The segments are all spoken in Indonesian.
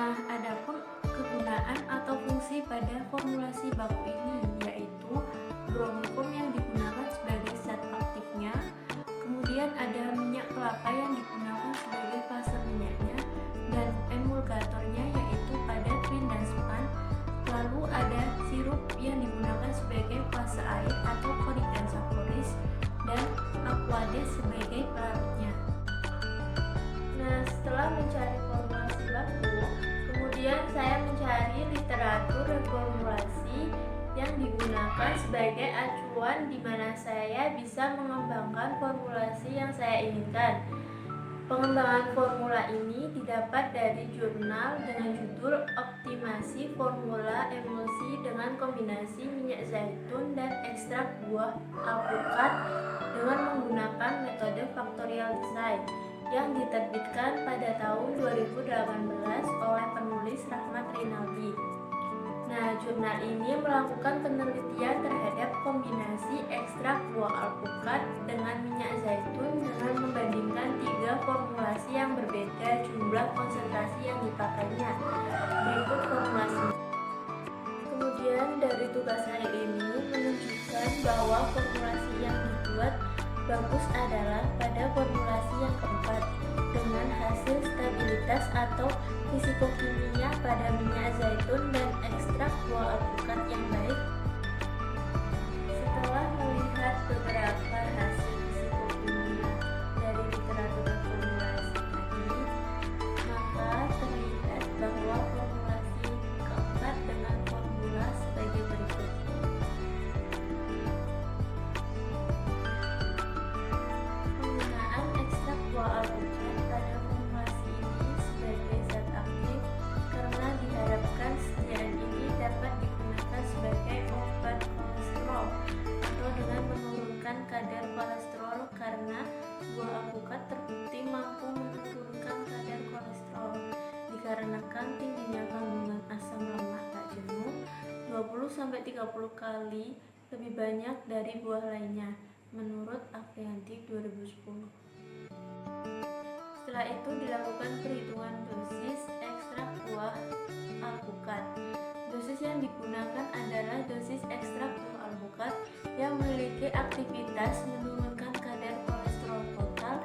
Nah, adapun kegunaan atau fungsi pada formulasi baku ini yaitu bromkum yang digunakan sebagai zat aktifnya, kemudian ada minyak kelapa yang digunakan sebagai fase minyaknya, dan emulgatornya yaitu pada twin dan span. Lalu ada sirup yang digunakan sebagai fase air atau konik dan saporis, dan aqueous sebagai pelarutnya. Nah, setelah mencari formulasi baku, kemudian saya mencari literatur reformulasi yang digunakan sebagai acuan di mana saya bisa mengembangkan formulasi yang saya inginkan. Pengembangan formula ini didapat dari jurnal dengan judul Optimasi Formula Emulsi dengan Kombinasi Minyak Zaitun dan Ekstrak Buah Alpukat dengan menggunakan metode Factorial Design yang diterbitkan pada tahun 2018 oleh penulis Rahmat Rinaldi. Nah, jurnal ini melakukan penelitian terhadap kombinasi ekstrak buah alpukat dengan minyak zaitun dengan membandingkan 3 formulasi yang berbeda jumlah konsentrasi yang dipakainya. Berikut formulasi. Kemudian dari tugas akhir ini menunjukkan bahwa formulasi yang dibuat bagus adalah pada formulasi yang keempat dengan hasil stabilitas atau fisikokimia pada minyak zaitun dan ekstrak buah alpukat yang baik. Setelah melihat beberapa hasil fisikokimia dari literatur formulasi tadi, maka terlihat bahwa formulasi keempat dengan formula sebagai berikut. Penggunaan ekstrak buah alpukat pada formulasi ini sebagai zat aktif karena diharapkan sediaan ini dapat digunakan sebagai obat kolesterol atau dengan menurunkan kadar kolesterol karena buah alpukat terbukti mampu menurunkan kadar kolesterol dikarenakan tingginya kandungan asam lemak tak jenuh 20-30 kali lebih banyak dari buah lainnya menurut Afrianti 2010. Setelah itu dilakukan perhitungan dosis ekstrak buah alpukat. Dosis yang digunakan adalah dosis ekstrak buah alpukat yang memiliki aktivitas menurunkan kadar kolesterol total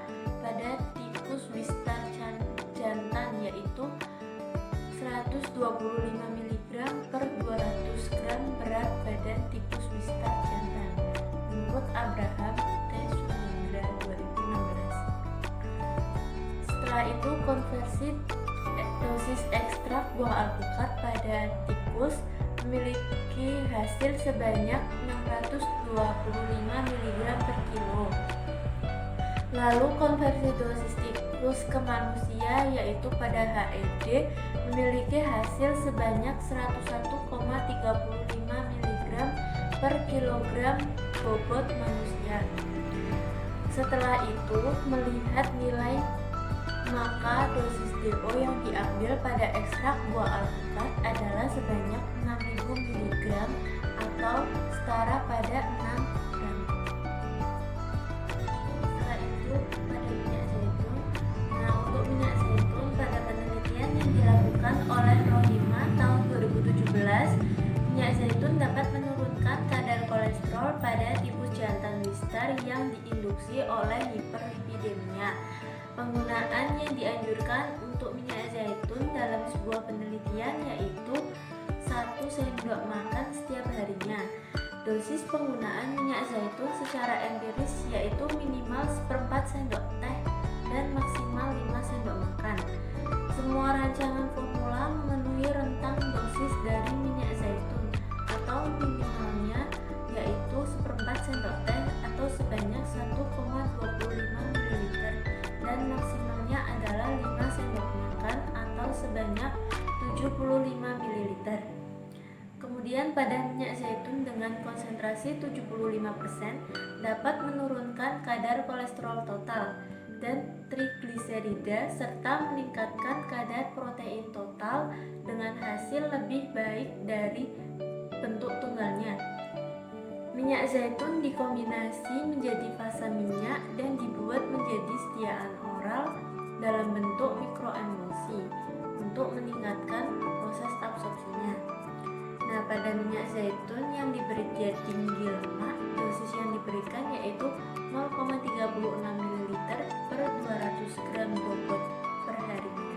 pada tikus Wistar jantan yaitu 125 mg per 200 gram berat badan tikus Wistar jantan menurut Abraham T. Sulindra 2016. Setelah itu konversi dosis ekstrak buah alpukat pada tikus memiliki hasil sebanyak 625 mg per kilo. Lalu konversi dosis tikus ke manusia yaitu pada HED memiliki hasil sebanyak 101,35 mg per kilogram bobot manusia. Setelah itu melihat nilai, maka dosis DO yang diambil pada ekstrak buah alpukat adalah sebanyak 6000 mg atau setara pada 6 gram. Setelah itu pada minyak zaitun. Nah, untuk minyak zaitun pada penelitian yang dilakukan oleh Rohima tahun 2017, minyak zaitun dapat menurunkan kadar kolesterol pada tikus jantan Wistar yang diinduksi oleh hiperlipidemia. Penggunaan yang dianjurkan untuk minyak zaitun dalam sebuah penelitian yaitu 1 sendok makan setiap harinya. Dosis penggunaan minyak zaitun secara empiris yaitu minimal 1/4 sendok teh dan maksimal 5 sendok makan. Semua rancangan formula memenuhi rentang dosis dari minyak zaitun atau minimalnya yaitu 1/4 sendok teh atau sebanyak 1,25 ml dan maksimalnya adalah 5 sendok makan atau sebanyak 75 ml. Kemudian pada minyak zaitun dengan konsentrasi 75% dapat menurunkan kadar kolesterol total dan trigliserida serta meningkatkan kadar protein total dengan hasil lebih baik dari bentuk tunggalnya. Minyak zaitun dikombinasi menjadi fasa minyak dan dibuat menjadi sediaan oral dalam bentuk mikroemulsi untuk meningkatkan Pada minyak zaitun yang diberi zat tinggi lemak, dosis yang diberikan yaitu 0,36 ml per 200 gram bobot per harinya.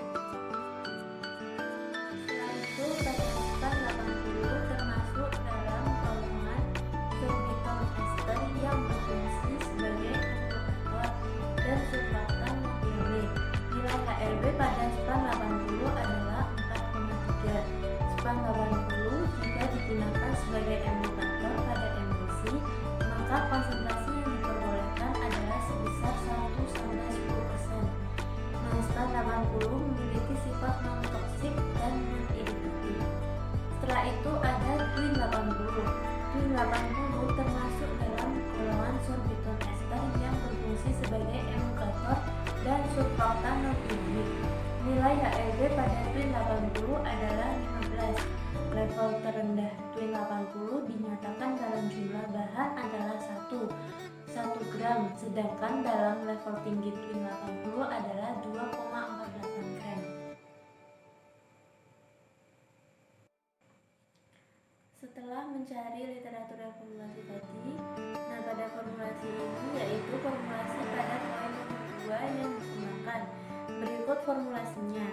Setelah itu pada span 80 termasuk dalam golongan sorbitol ester yang berfungsi sebagai aktivator dan surfaktan nukleonik. Nilai HRB pada span 80 adalah 4,3. Span 80 jika digunakan sebagai emulgator pada emulsi, maka konsentrasi yang diperbolehkan adalah sebesar 1-10%. Nah, span 80 memiliki sifat non-toksik dan non-iritatif. Setelah itu ada twin 80. Twin 80 termasuk dalam golongan sorbitol ester yang berfungsi sebagai emulgator dan surfaktan non-ionik. Nilai HRB pada twin 80 adalah 15. Level terendah twin 80 dinyatakan dalam jumlah bahan adalah 1 gram, sedangkan dalam level tinggi twin 80 adalah 2,48 gram. Setelah mencari literatur formulasi tadi, nah pada formulasi ini yaitu formulasi pada poin nomor 2 yang digunakan. Berikut formulasinya.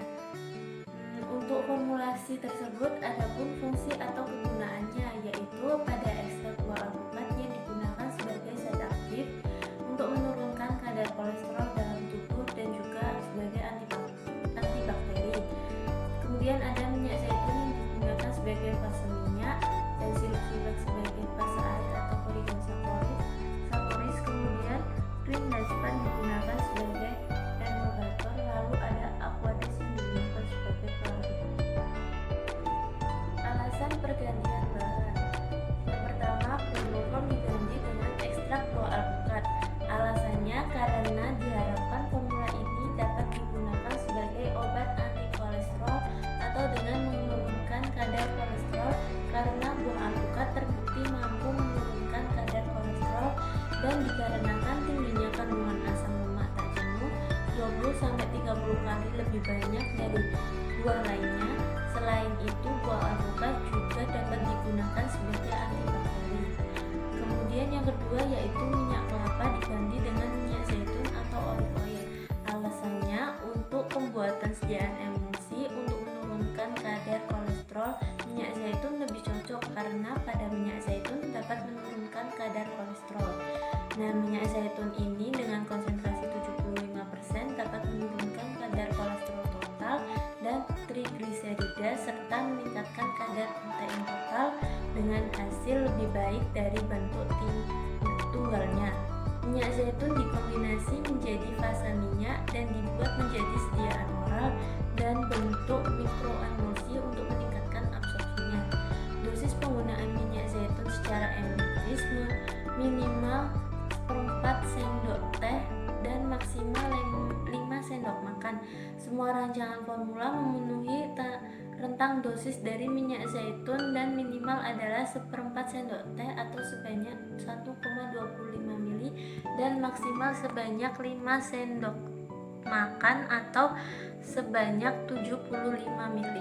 Untuk formulasi tersebut adapun fungsi atau kegunaannya yaitu pada ekstrak buah alpukat yang digunakan sebagai zat aktif untuk menurunkan kadar kolesterol dalam tubuh dan juga sebagai antibakteri. Kemudian ada minyak zaitun yang digunakan sebagai fase minyak dan silifilak sebagai fase air atau poligonsaporis. Kemudian twin dan span digunakan sebagai emulgator, lalu ada aqueous yang digunakan sebagai pelarut. Alasan pergantian bahan. Yang pertama, bromofon diganti dengan ekstrak buah alpukat. Alasannya karena diharapkan formula ini dapat digunakan sebagai obat anti kolesterol atau dengan menurunkan kadar kolesterol karena buah alpukat terbukti mampu menurunkan kadar kolesterol dan dikarenakan tingginya kandungan asam lemak tak jenuh 20-30 kali lebih banyak dari buah lainnya. Selain itu, buah alpukat juga dapat digunakan sebagai antibakteri. Kemudian yang kedua yaitu minyak kelapa diganti dengan minyak zaitun atau olive oil. Alasannya untuk pembuatan sediaan emulsi untuk menurunkan kadar kolesterol, minyak zaitun lebih cocok karena pada minyak zaitun dapat menurunkan kadar kolesterol. Nah, minyak zaitun ini dengan konsentrasi 75% dapat menurunkan kadar kolesterol total dan trigliserida serta meningkatkan kadar protein total dengan hasil lebih baik dari bentuk tunggalnya. Minyak zaitun dikombinasi menjadi fase minyak dan dibuat menjadi sediaan oral dan bentuk mikroemulsi untuk meningkatkan absorpsinya. Dosis penggunaan minyak zaitun secara emulsis minimal 1/4 sendok teh dan maksimal 5 sendok makan. Semua rancangan formula memenuhi rentang dosis dari minyak zaitun dan minimal adalah 1/4 sendok teh atau sebanyak 1,25 ml dan maksimal sebanyak 5 sendok makan atau sebanyak 75 ml.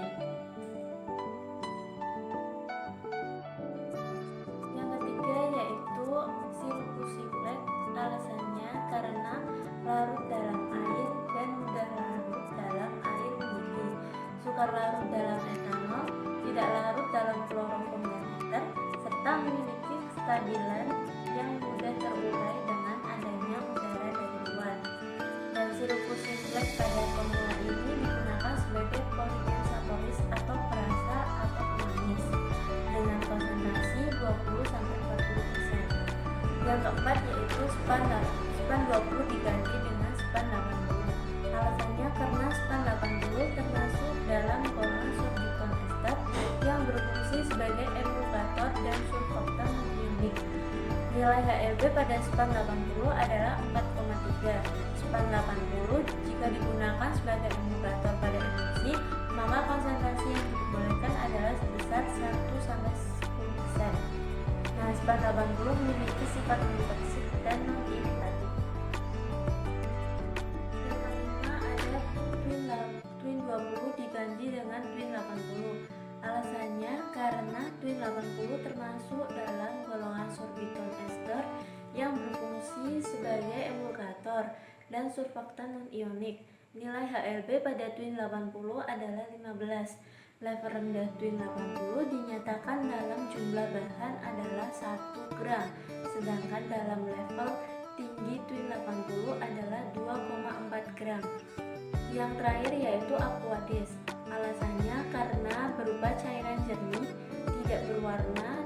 Yang ketiga yaitu silfusiflek. Alasannya karena larut dalam air dan mudah larut dalam air mendidih, sukar larut dalam etanol, tidak larut dalam kloroform dan ester, serta memiliki kestabilan yang mudah terurai dengan adanya udara dari luar. Dan silfusiflek pada formula ini digunakan sebagai poligensaporis atau perasa atau pemanis dengan konsentrasi 20-40%. Yang keempat yaitu span 20 diganti dengan span 80. Alasannya karena span 80 termasuk dalam golongan sorbitol ester yang berfungsi sebagai emulgator dan surfaktan nukleonik. Nilai HRB pada span 80 adalah 4,3. Span 80 jika digunakan sebagai emulgator pada emulsi, maka konsentrasi yang diperbolehkan adalah sebesar 1-10%. Nah, span 80 memiliki sifat non-toksik dan non-iritatif. Yang kelima ada twin 20 diganti dengan twin 80. Alasannya karena twin 80 adalah surfaktan non-ionik. Nilai HLB pada twin 80 adalah 15. Level rendah twin 80 dinyatakan dalam jumlah bahan adalah 1 gram, sedangkan dalam level tinggi twin 80 adalah 2,4 gram. Yang terakhir yaitu aqueous. Alasannya karena berupa cairan jernih, tidak berwarna,